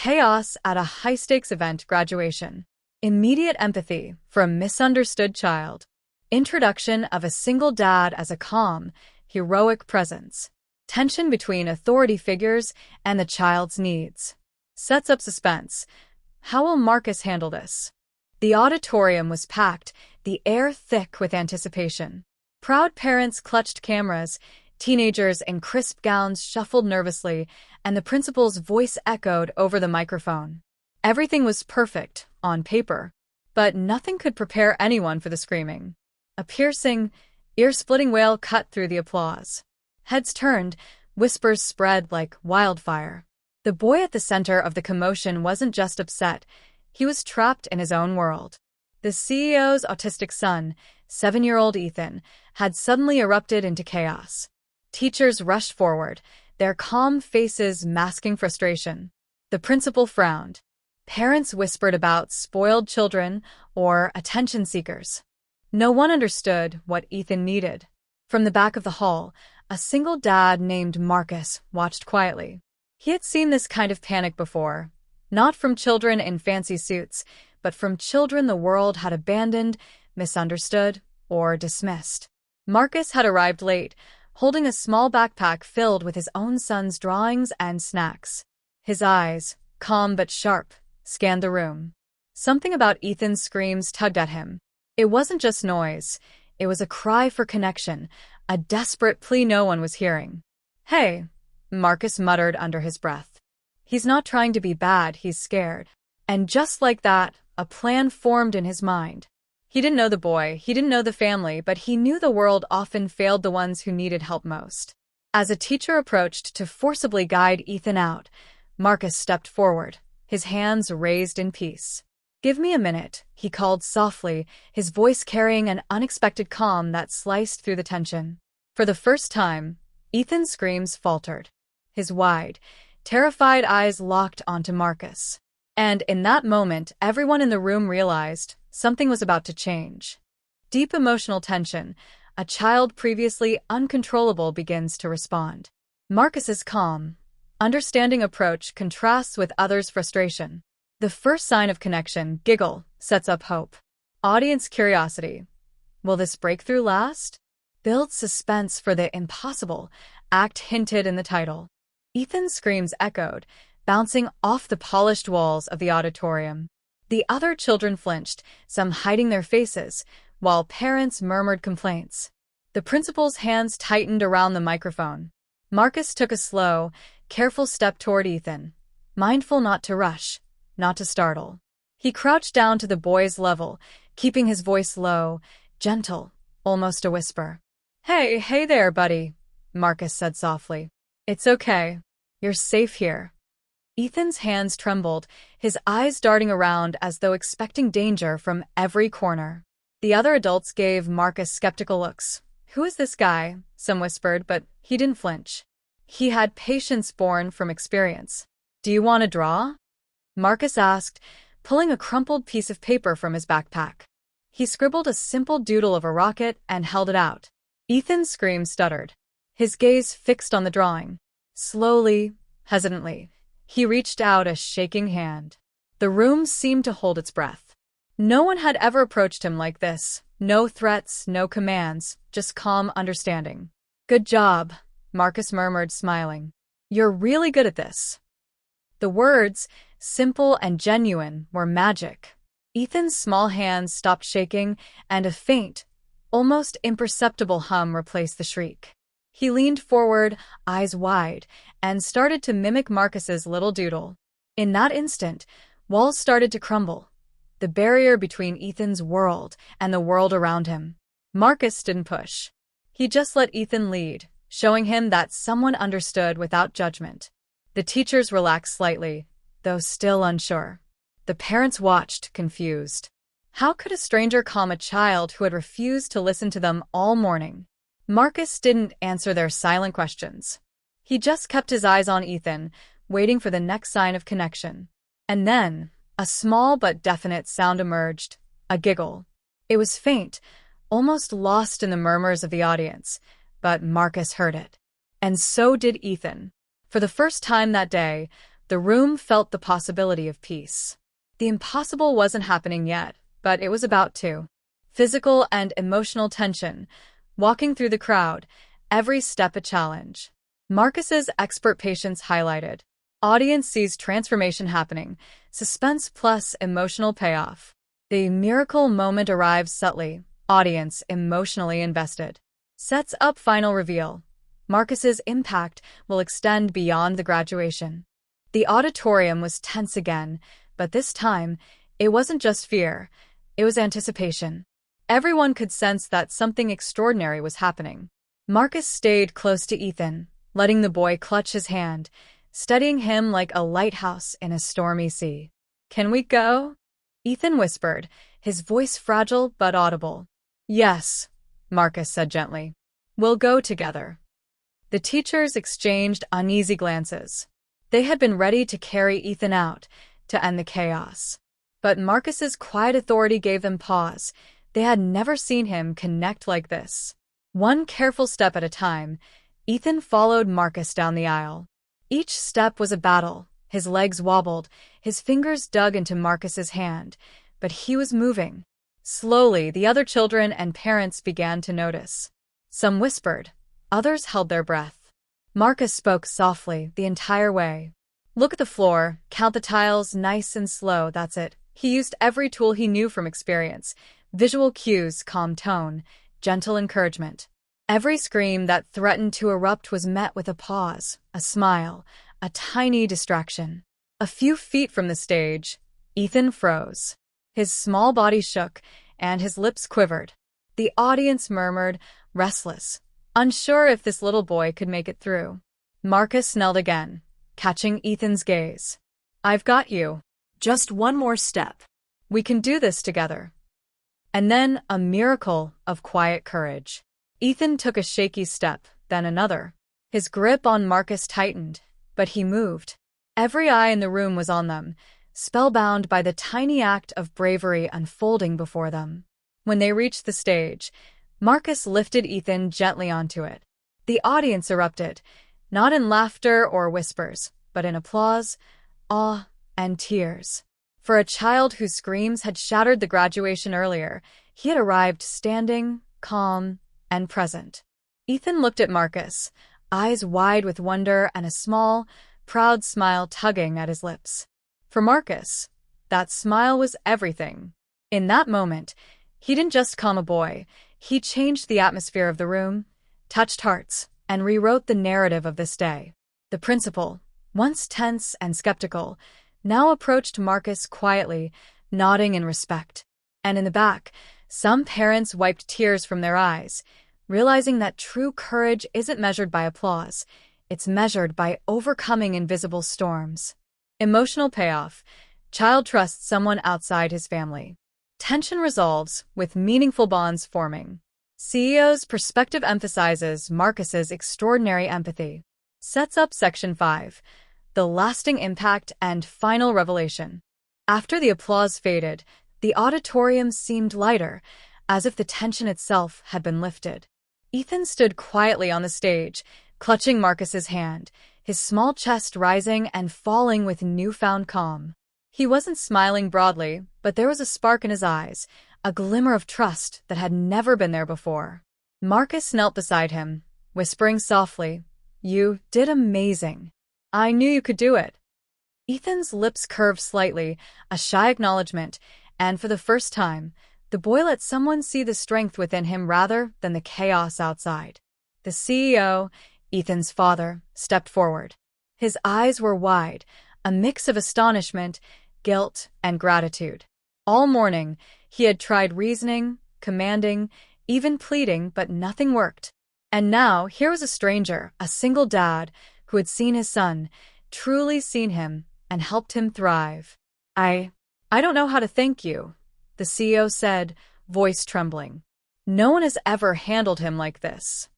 Chaos at a high-stakes event graduation. Immediate empathy for a misunderstood child. Introduction of a single dad as a calm, heroic presence. Tension between authority figures and the child's needs. Sets up suspense. How will Marcus handle this? The auditorium was packed, the air thick with anticipation. Proud parents clutched cameras, teenagers in crisp gowns shuffled nervously, and the principal's voice echoed over the microphone. Everything was perfect, on paper, but nothing could prepare anyone for the screaming. A piercing, ear-splitting wail cut through the applause. Heads turned, whispers spread like wildfire. The boy at the center of the commotion wasn't just upset, he was trapped in his own world. The CEO's autistic son, 7-year-old Ethan, had suddenly erupted into chaos. Teachers rushed forward, their calm faces masking frustration. The principal frowned. Parents whispered about spoiled children or attention seekers. No one understood what Ethan needed. From the back of the hall, a single dad named Marcus watched quietly. He had seen this kind of panic before, not from children in fancy suits, but from children the world had abandoned, misunderstood, or dismissed. Marcus had arrived late, holding a small backpack filled with his own son's drawings and snacks. His eyes, calm but sharp, scanned the room. Something about Ethan's screams tugged at him. It wasn't just noise. It was a cry for connection, a desperate plea no one was hearing. "Hey," Marcus muttered under his breath. "He's not trying to be bad, he's scared." And just like that, a plan formed in his mind. He didn't know the boy, he didn't know the family, but he knew the world often failed the ones who needed help most. As a teacher approached to forcibly guide Ethan out, Marcus stepped forward, his hands raised in peace. "Give me a minute," he called softly, his voice carrying an unexpected calm that sliced through the tension. For the first time, Ethan's screams faltered. His wide, terrified eyes locked onto Marcus. And in that moment, everyone in the room realized something was about to change. Deep emotional tension, a child previously uncontrollable begins to respond. Marcus's calm, understanding approach contrasts with others' frustration. The first sign of connection, giggle, sets up hope. Audience curiosity. Will this breakthrough last? Builds suspense for the impossible, act hinted in the title. Ethan's screams echoed, bouncing off the polished walls of the auditorium. The other children flinched, some hiding their faces, while parents murmured complaints. The principal's hands tightened around the microphone. Marcus took a slow, careful step toward Ethan, mindful not to rush, not to startle. He crouched down to the boy's level, keeping his voice low, gentle, almost a whisper. Hey there, buddy," Marcus said softly. "It's okay. You're safe here." Ethan's hands trembled, his eyes darting around as though expecting danger from every corner. The other adults gave Marcus skeptical looks. "Who is this guy?" some whispered, but he didn't flinch. He had patience born from experience. "Do you want to draw?" Marcus asked, pulling a crumpled piece of paper from his backpack. He scribbled a simple doodle of a rocket and held it out. Ethan's scream stuttered, his gaze fixed on the drawing. Slowly, hesitantly, he reached out a shaking hand. The room seemed to hold its breath. No one had ever approached him like this. No threats, no commands, just calm understanding. "Good job," Marcus murmured, smiling. "You're really good at this." The words, simple and genuine, were magic. Ethan's small hands stopped shaking, and a faint, almost imperceptible hum replaced the shriek. He leaned forward, eyes wide, and started to mimic Marcus's little doodle. In that instant, walls started to crumble, the barrier between Ethan's world and the world around him. Marcus didn't push. He just let Ethan lead, showing him that someone understood without judgment. The teachers relaxed slightly, though still unsure. The parents watched, confused. How could a stranger calm a child who had refused to listen to them all morning? Marcus didn't answer their silent questions. He just kept his eyes on Ethan, waiting for the next sign of connection. And then, a small but definite sound emerged, a giggle. It was faint, almost lost in the murmurs of the audience, but Marcus heard it. And so did Ethan. For the first time that day, The room felt the possibility of peace. The impossible wasn't happening yet, but it was about to. Physical and emotional tension. Walking through the crowd, every step a challenge. Marcus's expert patience highlighted. Audience sees transformation happening, suspense plus emotional payoff. The miracle moment arrives subtly, audience emotionally invested. Sets up final reveal. Marcus's impact will extend beyond the graduation. The auditorium was tense again, but this time, it wasn't just fear, it was anticipation. Everyone could sense that something extraordinary was happening. Marcus stayed close to Ethan, letting the boy clutch his hand, steadying him like a lighthouse in a stormy sea. "Can we go?" Ethan whispered, his voice fragile but audible. "Yes," Marcus said gently. "We'll go together." The teachers exchanged uneasy glances. They had been ready to carry Ethan out, to end the chaos. But Marcus's quiet authority gave them pause. They had never seen him connect like this. One careful step at a time, Ethan followed Marcus down the aisle. Each step was a battle. His legs wobbled, his fingers dug into Marcus's hand, but he was moving. Slowly, the other children and parents began to notice. Some whispered, others held their breath. Marcus spoke softly the entire way. "Look at the floor, count the tiles, nice and slow, that's it." He used every tool he knew from experience. Visual cues, calm tone, gentle encouragement. Every scream that threatened to erupt was met with a pause, a smile, a tiny distraction. A few feet from the stage, Ethan froze. His small body shook, and his lips quivered. The audience murmured, restless, unsure if this little boy could make it through. Marcus knelt again, catching Ethan's gaze. "I've got you. Just one more step. We can do this together." And then a miracle of quiet courage. Ethan took a shaky step, then another. His grip on Marcus tightened, but he moved. Every eye in the room was on them, spellbound by the tiny act of bravery unfolding before them. When they reached the stage, Marcus lifted Ethan gently onto it. The audience erupted, not in laughter or whispers, but in applause, awe, and tears. For a child whose screams had shattered the graduation earlier, he had arrived standing, calm, and present. Ethan looked at Marcus, eyes wide with wonder and a small, proud smile tugging at his lips. For Marcus, that smile was everything. In that moment, he didn't just calm a boy, he changed the atmosphere of the room, touched hearts, and rewrote the narrative of this day. The principal, once tense and skeptical, now approached Marcus quietly, nodding in respect. And in the back, some parents wiped tears from their eyes, realizing that true courage isn't measured by applause, it's measured by overcoming invisible storms. Emotional payoff. Child trusts someone outside his family. Tension resolves, with meaningful bonds forming. CEO's perspective emphasizes Marcus's extraordinary empathy. Sets up Section 5. The lasting impact and final revelation. After the applause faded, the auditorium seemed lighter, as if the tension itself had been lifted. Ethan stood quietly on the stage, clutching Marcus's hand, his small chest rising and falling with newfound calm. He wasn't smiling broadly, but there was a spark in his eyes, a glimmer of trust that had never been there before. Marcus knelt beside him, whispering softly, "You did amazing. I knew you could do it." Ethan's lips curved slightly, a shy acknowledgement, and for the first time, the boy let someone see the strength within him rather than the chaos outside. The CEO, Ethan's father, stepped forward. His eyes were wide, a mix of astonishment, guilt, and gratitude. All morning, he had tried reasoning, commanding, even pleading, but nothing worked. And now, here was a stranger, a single dad, who had seen his son, truly seen him, and helped him thrive. I don't know how to thank you," the CEO said, voice trembling. "No one has ever handled him like this."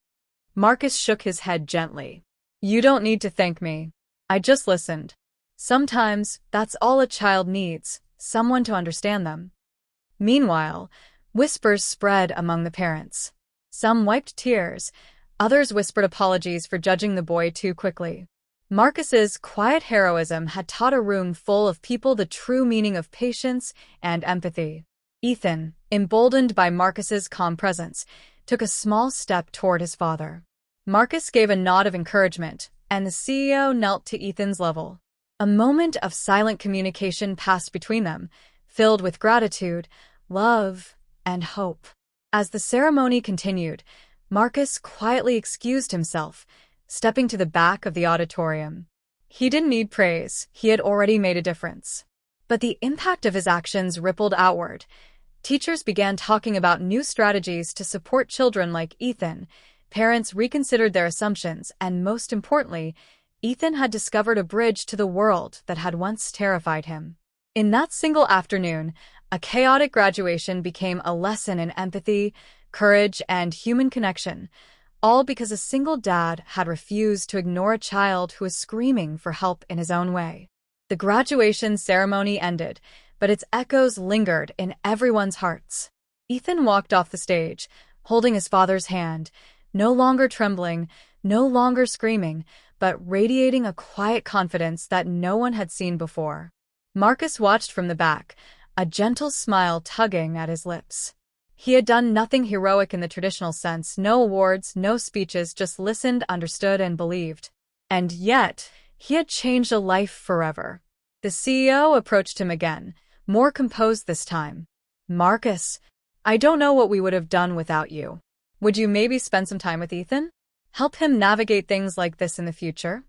Marcus shook his head gently. "You don't need to thank me. I just listened. Sometimes, that's all a child needs, someone to understand them." Meanwhile, whispers spread among the parents. Some wiped tears, others whispered apologies for judging the boy too quickly. Marcus's quiet heroism had taught a room full of people the true meaning of patience and empathy. Ethan, emboldened by Marcus's calm presence, took a small step toward his father. Marcus gave a nod of encouragement, and the CEO knelt to Ethan's level. A moment of silent communication passed between them, filled with gratitude, love, and hope. As the ceremony continued, Marcus quietly excused himself, stepping to the back of the auditorium. He didn't need praise, he had already made a difference. But the impact of his actions rippled outward. Teachers began talking about new strategies to support children like Ethan. Parents reconsidered their assumptions, and most importantly, Ethan had discovered a bridge to the world that had once terrified him. In that single afternoon, a chaotic graduation became a lesson in empathy, courage, and human connection, all because a single dad had refused to ignore a child who was screaming for help in his own way. The graduation ceremony ended, but its echoes lingered in everyone's hearts. Ethan walked off the stage, holding his father's hand, no longer trembling, no longer screaming, but radiating a quiet confidence that no one had seen before. Marcus watched from the back, a gentle smile tugging at his lips. He had done nothing heroic in the traditional sense, no awards, no speeches, just listened, understood, and believed. And yet, he had changed a life forever. The CEO approached him again, more composed this time. "Marcus, I don't know what we would have done without you. Would you maybe spend some time with Ethan? Help him navigate things like this in the future?"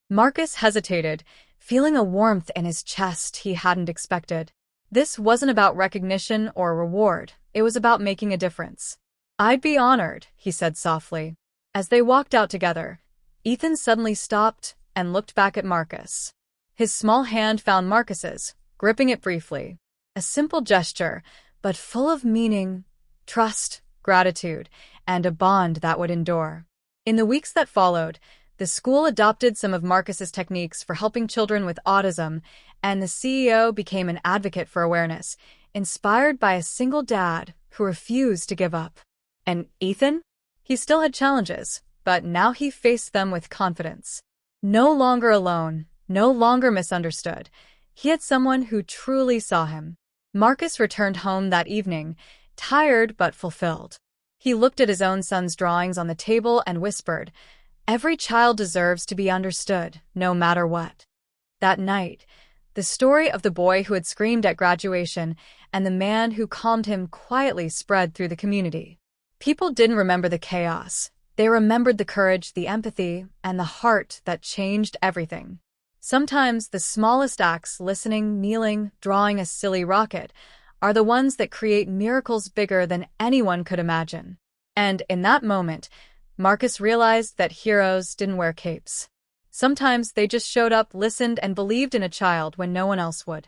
Marcus hesitated, feeling a warmth in his chest he hadn't expected. This wasn't about recognition or reward. It was about making a difference. "I'd be honored," he said softly. As they walked out together, Ethan suddenly stopped and looked back at Marcus. His small hand found Marcus's, gripping it briefly. A simple gesture, but full of meaning, trust, gratitude, and a bond that would endure. In the weeks that followed, the school adopted some of Marcus's techniques for helping children with autism, and the CEO became an advocate for awareness, inspired by a single dad who refused to give up. And Ethan? He still had challenges, but now he faced them with confidence. No longer alone, no longer misunderstood. He had someone who truly saw him. Marcus returned home that evening, tired but fulfilled. He looked at his own son's drawings on the table and whispered, "Every child deserves to be understood, no matter what." That night, the story of the boy who had screamed at graduation and the man who calmed him quietly spread through the community. People didn't remember the chaos. They remembered the courage, the empathy, and the heart that changed everything. Sometimes the smallest acts, listening, kneeling, drawing a silly rocket, are the ones that create miracles bigger than anyone could imagine. And in that moment, Marcus realized that heroes didn't wear capes. Sometimes they just showed up, listened, and believed in a child when no one else would.